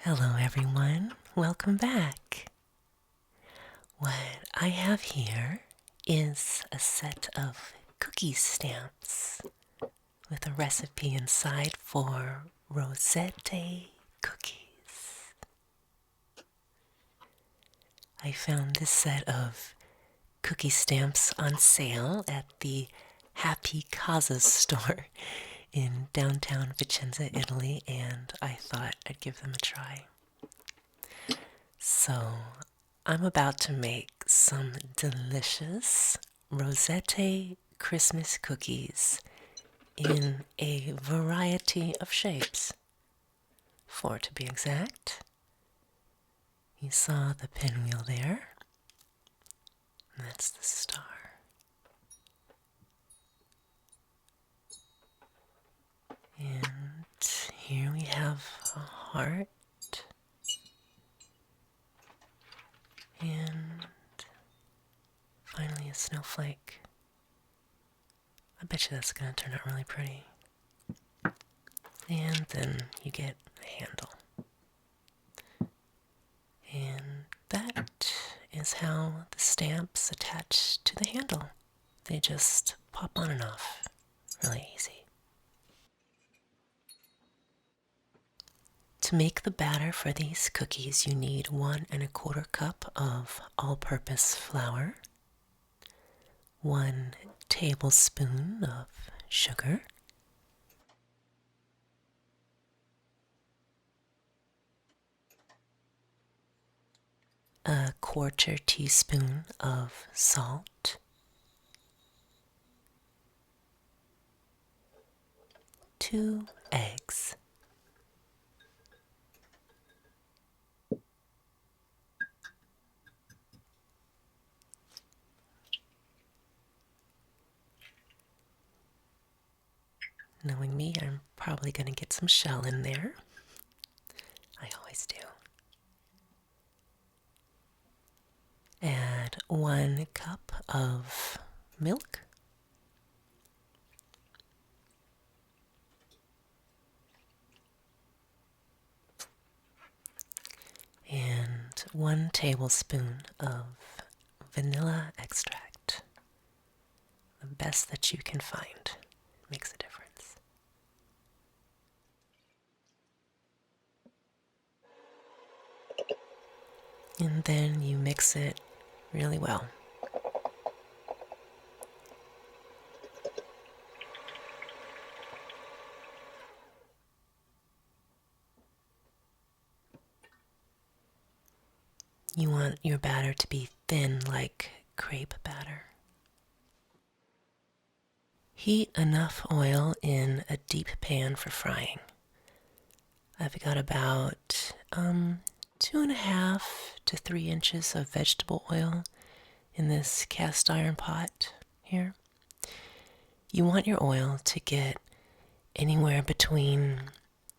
Hello everyone, welcome back. What I have here is a set of cookie stamps with a recipe inside for Rosette cookies. I found this set of cookie stamps on sale at the Happy Casa store in downtown Vicenza, Italy, and I thought I'd give them a try. So, I'm about to make some delicious Rosette Christmas cookies in a variety of shapes. 4 to be exact. You saw the pinwheel there. And that's the star. And here we have a heart. And finally a snowflake. I bet you that's going to turn out really pretty. And then you get a handle. And that is how the stamps attach to the handle. They just pop on and off. Really easy. To make the batter for these cookies, you need 1 1/4 cup of all-purpose flour, 1 tablespoon of sugar, a 1/4 teaspoon of salt, 2 eggs, knowing me, I'm probably going to get some shell in there. I always do. Add 1 cup of milk, and 1 tablespoon of vanilla extract. The best that you can find. Makes a difference. And then you mix it really well. You want your batter to be thin like crepe batter. Heat enough oil in a deep pan for frying. I've got about 2.5 to 3 inches of vegetable oil in this cast iron pot here. You want your oil to get anywhere between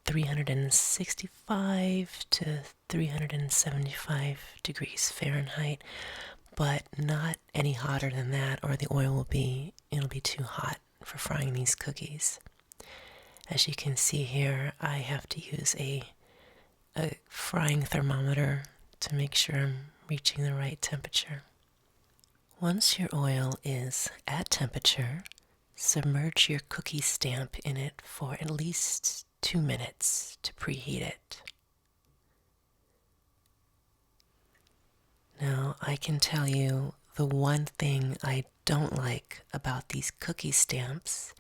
365 to 375 degrees Fahrenheit, but not any hotter than that, or the oil will be too hot for frying these cookies. As you can see here, I have to use a frying thermometer to make sure I'm reaching the right temperature. Once your oil is at temperature, submerge your cookie stamp in it for at least 2 minutes to preheat it. Now, I can tell you the one thing I don't like about these cookie stamps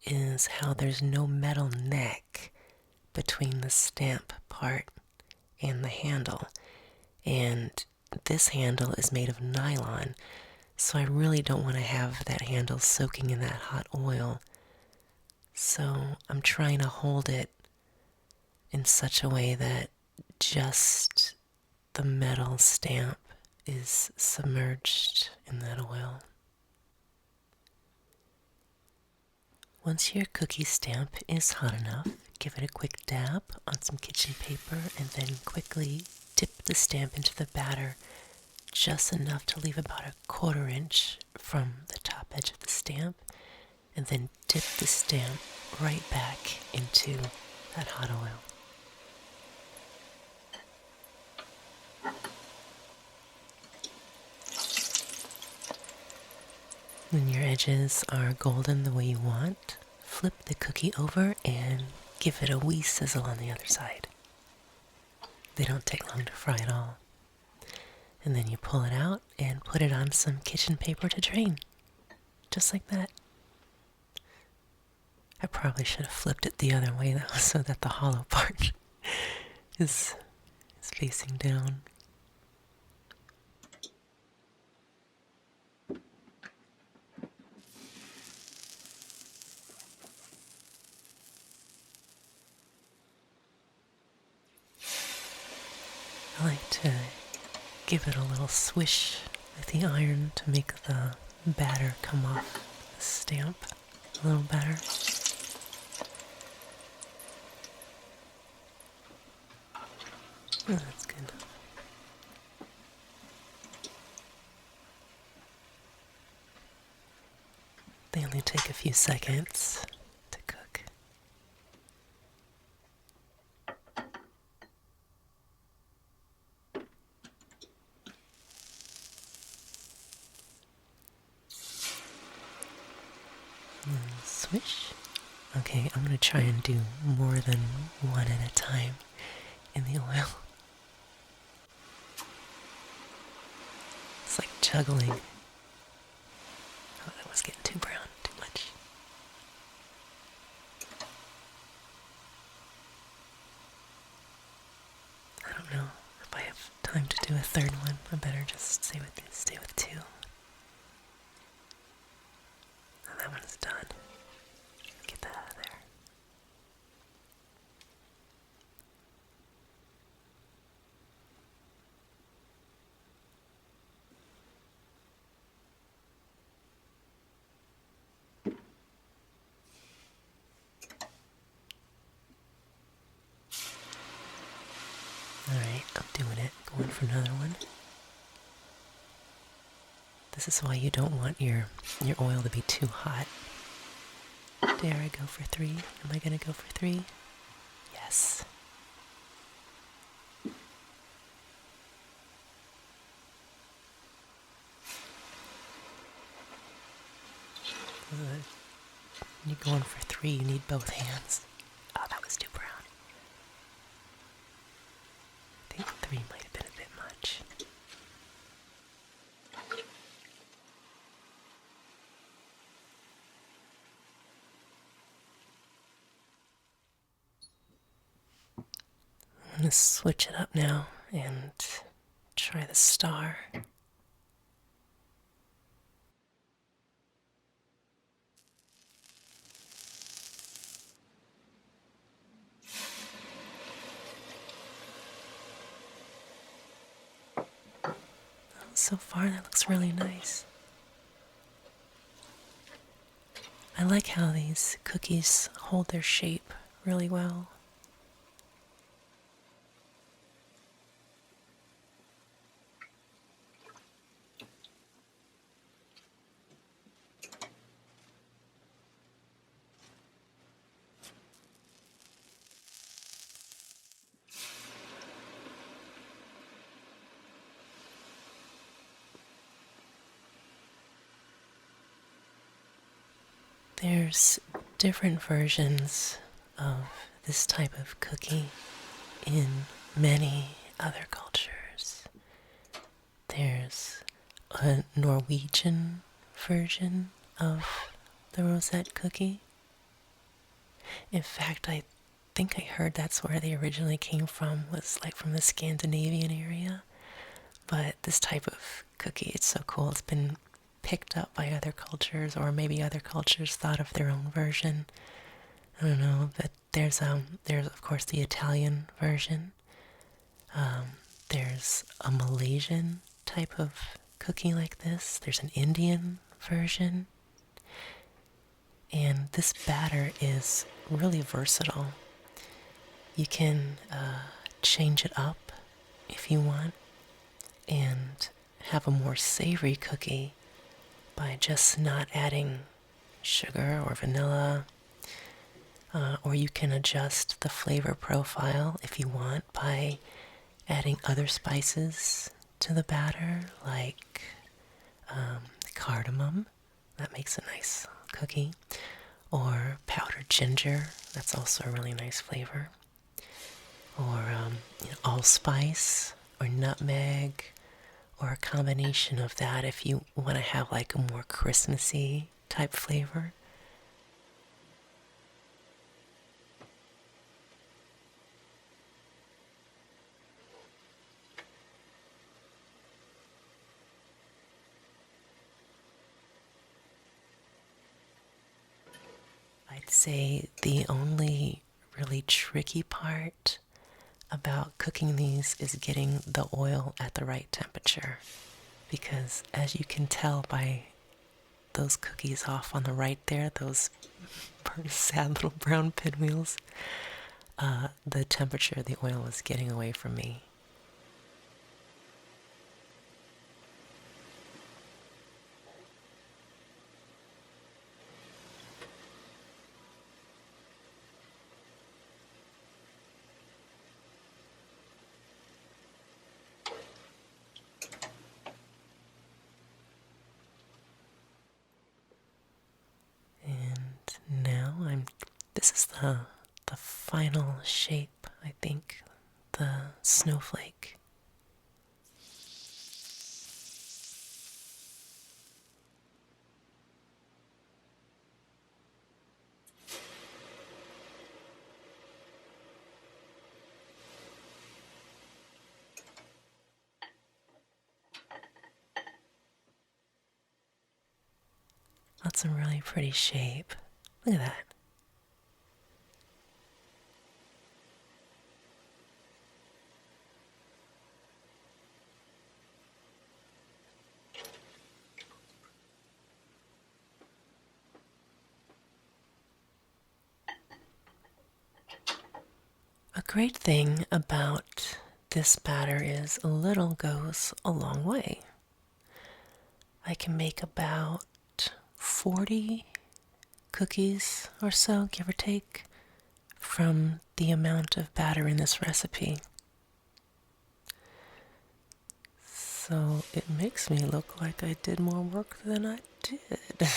is how there's no metal neck between the stamp part and the handle. And this handle is made of nylon, so I really don't want to have that handle soaking in that hot oil. So I'm trying to hold it in such a way that just the metal stamp is submerged in that oil. Once your cookie stamp is hot enough, give it a quick dab on some kitchen paper and then quickly dip the stamp into the batter just enough to leave about 1/4 inch from the top edge of the stamp, and then dip the stamp right back into that hot oil. When your edges are golden the way you want, flip the cookie over and give it a wee sizzle on the other side. They don't take long to fry at all. And then you pull it out and put it on some kitchen paper to drain. Just like that. I probably should have flipped it the other way though, so that the hollow part is facing down. I like to give it a little swish with the iron to make the batter come off the stamp a little better. Oh, that's good. They only take a few seconds to cook. Swish. Okay, I'm going to try and do more than one at a time in the oil. It's like juggling. Oh, that was getting too brown, too much. I don't know if I have time to do a third one. I better just stay with two. And that one's done. Get that out of there. Alright, I'm doing it. Going for another one. This is why you don't want your oil to be too hot. Dare I go for 3? Am I going to go for 3? Yes. When you're going for 3, you need both hands. Oh, that was too brown. I think 3 might have been a bit much. I'm going to switch it up now and try the star. So far, that looks really nice. I like how these cookies hold their shape really well. There's different versions of this type of cookie in many other cultures. There's a Norwegian version of the Rosette cookie. In fact, I think I heard that's where they originally came from, was like from the Scandinavian area. But this type of cookie, it's so cool. It's been picked up by other cultures, or maybe other cultures thought of their own version. I don't know, but there's of course the Italian version. There's a Malaysian type of cookie like this. There's an Indian version. And this batter is really versatile. You can change it up if you want and have a more savory cookie by just not adding sugar or vanilla. Or you can adjust the flavor profile if you want by adding other spices to the batter, like cardamom That makes a nice cookie. Or powdered ginger, that's also a really nice flavor. Or allspice, or nutmeg, or a combination of that if you want to have like a more Christmassy type flavor. I'd say the only really tricky part about cooking these is getting the oil at the right temperature. Because as you can tell by those cookies off on the right there, those sad little brown pinwheels, the temperature of the oil is getting away from me. And now this is the final shape, I think, the snowflake. That's a really pretty shape. Look at that. A great thing about this batter is a little goes a long way. I can make about 40 cookies or so, give or take, from the amount of batter in this recipe. So it makes me look like I did more work than I did.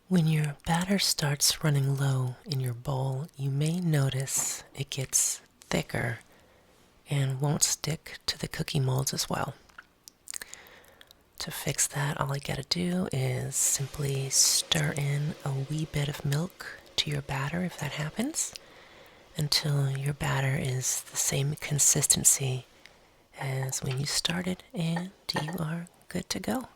When your batter starts running low in your bowl, you may notice it gets thicker and won't stick to the cookie molds as well. To fix that, all I gotta do is simply stir in a wee bit of milk to your batter if that happens, until your batter is the same consistency as when you started, and you are good to go.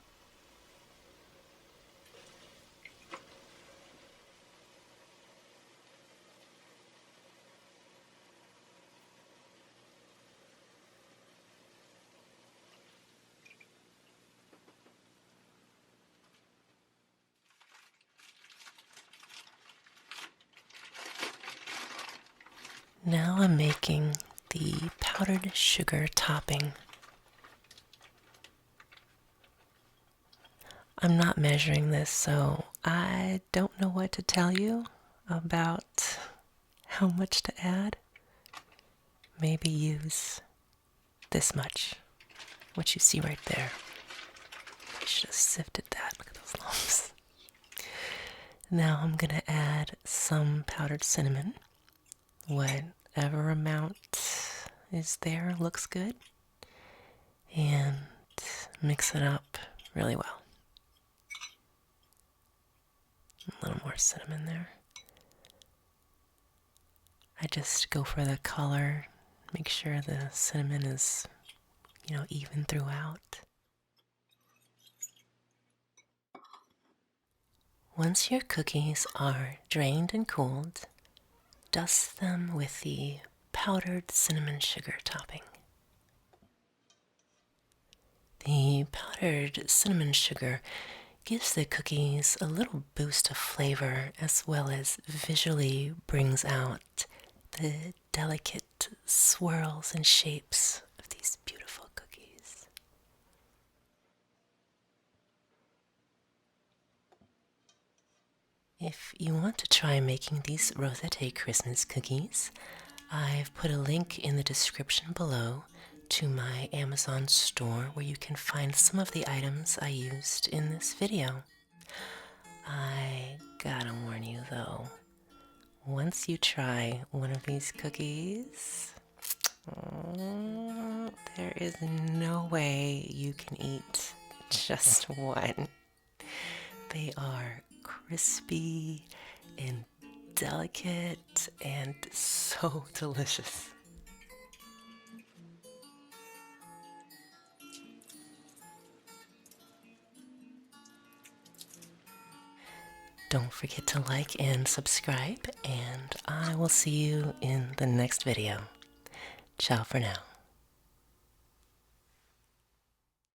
Now I'm making the powdered sugar topping. I'm not measuring this, so I don't know what to tell you about how much to add. Maybe use this much, what you see right there. I should have sifted that. Look at those lumps. Now I'm gonna add some powdered cinnamon. Whatever amount is there looks good. And mix it up really well. A little more cinnamon there. I just go for the color, make sure the cinnamon is, even throughout. Once your cookies are drained and cooled, dust them with the powdered cinnamon sugar topping. The powdered cinnamon sugar gives the cookies a little boost of flavor as well as visually brings out the delicate swirls and shapes of these beautiful cookies. If you want to try making these Rosette Christmas cookies, I've put a link in the description below to my Amazon store where you can find some of the items I used in this video. I gotta warn you though, once you try one of these cookies, there is no way you can eat just one. They are crispy and delicate and so delicious. Don't forget to like and subscribe, and I will see you in the next video. Ciao for now.